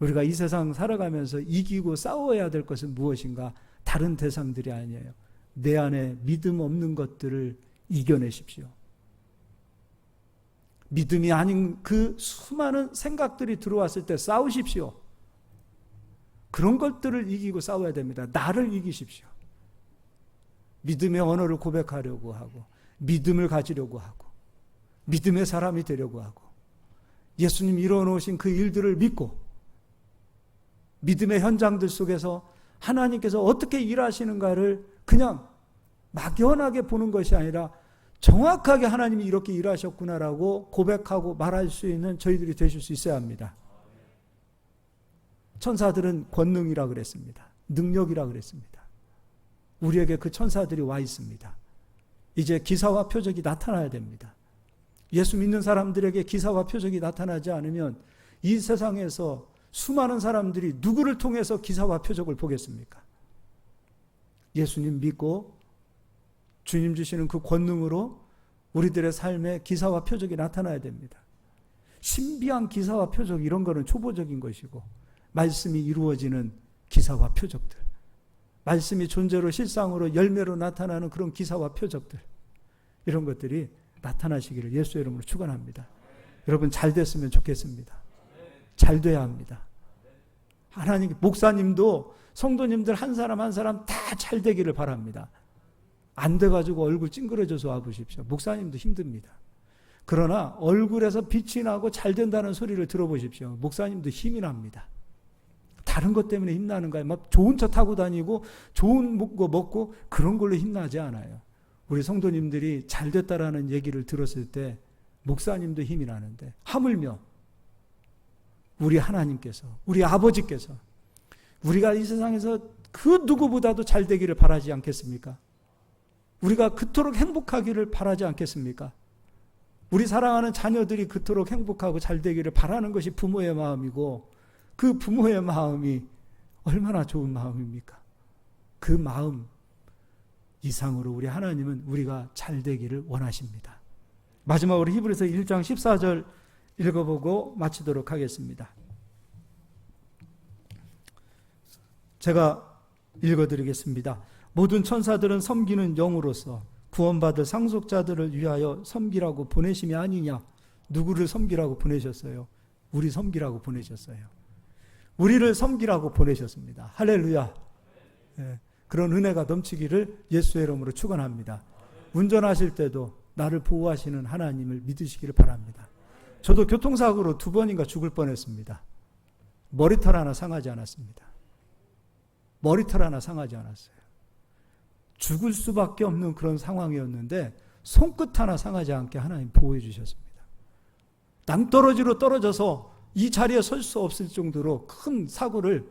우리가 이 세상 살아가면서 이기고 싸워야 될 것은 무엇인가? 다른 대상들이 아니에요. 내 안에 믿음 없는 것들을 이겨내십시오. 믿음이 아닌 그 수많은 생각들이 들어왔을 때 싸우십시오. 그런 것들을 이기고 싸워야 됩니다. 나를 이기십시오. 믿음의 언어를 고백하려고 하고 믿음을 가지려고 하고 믿음의 사람이 되려고 하고 예수님 이루어놓으신 그 일들을 믿고 믿음의 현장들 속에서 하나님께서 어떻게 일하시는가를 그냥 막연하게 보는 것이 아니라 정확하게 하나님이 이렇게 일하셨구나라고 고백하고 말할 수 있는 저희들이 되실 수 있어야 합니다. 천사들은 권능이라 그랬습니다. 능력이라 그랬습니다. 우리에게 그 천사들이 와 있습니다. 이제 기사와 표적이 나타나야 됩니다. 예수 믿는 사람들에게 기사와 표적이 나타나지 않으면 이 세상에서 수많은 사람들이 누구를 통해서 기사와 표적을 보겠습니까? 예수님 믿고 주님 주시는 그 권능으로 우리들의 삶에 기사와 표적이 나타나야 됩니다. 신비한 기사와 표적 이런 거는 초보적인 것이고 말씀이 이루어지는 기사와 표적들, 말씀이 존재로 실상으로 열매로 나타나는 그런 기사와 표적들, 이런 것들이 나타나시기를 예수의 이름으로 축원합니다. 여러분 잘 됐으면 좋겠습니다. 잘 돼야 합니다. 하나님, 목사님도 성도님들 한 사람 한 사람 다 잘 되기를 바랍니다. 안 돼가지고 얼굴 찡그러져서 와보십시오. 목사님도 힘듭니다. 그러나 얼굴에서 빛이 나고 잘 된다는 소리를 들어보십시오. 목사님도 힘이 납니다. 다른 것 때문에 힘나는 거예요. 막 좋은 차 타고 다니고 좋은 거 먹고 그런 걸로 힘나지 않아요. 우리 성도님들이 잘 됐다라는 얘기를 들었을 때 목사님도 힘이 나는데 하물며 우리 하나님께서, 우리 아버지께서 우리가 이 세상에서 그 누구보다도 잘 되기를 바라지 않겠습니까? 우리가 그토록 행복하기를 바라지 않겠습니까? 우리 사랑하는 자녀들이 그토록 행복하고 잘 되기를 바라는 것이 부모의 마음이고 그 부모의 마음이 얼마나 좋은 마음입니까? 그 마음 이상으로 우리 하나님은 우리가 잘 되기를 원하십니다. 마지막으로 히브리서 1장 14절 읽어보고 마치도록 하겠습니다. 제가 읽어드리겠습니다. 모든 천사들은 섬기는 영으로서 구원받을 상속자들을 위하여 섬기라고 보내심이 아니냐. 누구를 섬기라고 보내셨어요? 우리 섬기라고 보내셨어요. 우리를 섬기라고 보내셨습니다. 할렐루야. 네, 그런 은혜가 넘치기를 예수의 이름으로 축원합니다. 운전하실 때도 나를 보호하시는 하나님을 믿으시기를 바랍니다. 저도 교통사고로 2번인가 죽을 뻔했습니다. 머리털 하나 상하지 않았습니다. 머리털 하나 상하지 않았어요. 죽을 수밖에 없는 그런 상황이었는데 손끝 하나 상하지 않게 하나님 보호해 주셨습니다. 낭떠러지로 떨어져서 이 자리에 설 수 없을 정도로 큰 사고를,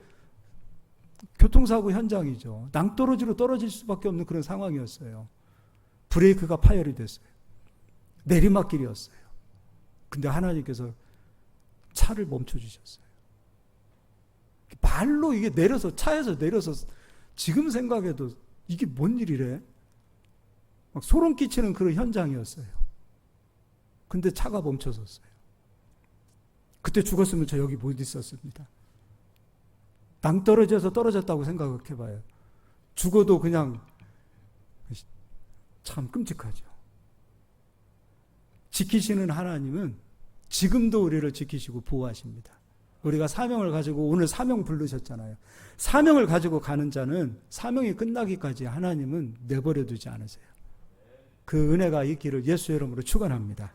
교통사고 현장이죠. 낭떠러지로 떨어질 수밖에 없는 그런 상황이었어요. 브레이크가 파열이 됐어요. 내리막길이었어요. 근데 하나님께서 차를 멈춰주셨어요. 발로 이게 내려서, 차에서 내려서 지금 생각해도 이게 뭔 일이래? 막 소름 끼치는 그런 현장이었어요. 근데 차가 멈춰섰어요. 그때 죽었으면 저 여기 못 있었습니다. 낭떠러지에서 떨어졌다고 생각해봐요. 죽어도 그냥 참 끔찍하죠. 지키시는 하나님은 지금도 우리를 지키시고 보호하십니다. 우리가 사명을 가지고, 오늘 사명 부르셨잖아요. 사명을 가지고 가는 자는 사명이 끝나기까지 하나님은 내버려 두지 않으세요. 그 은혜가 있기를 예수의 이름으로 축원합니다.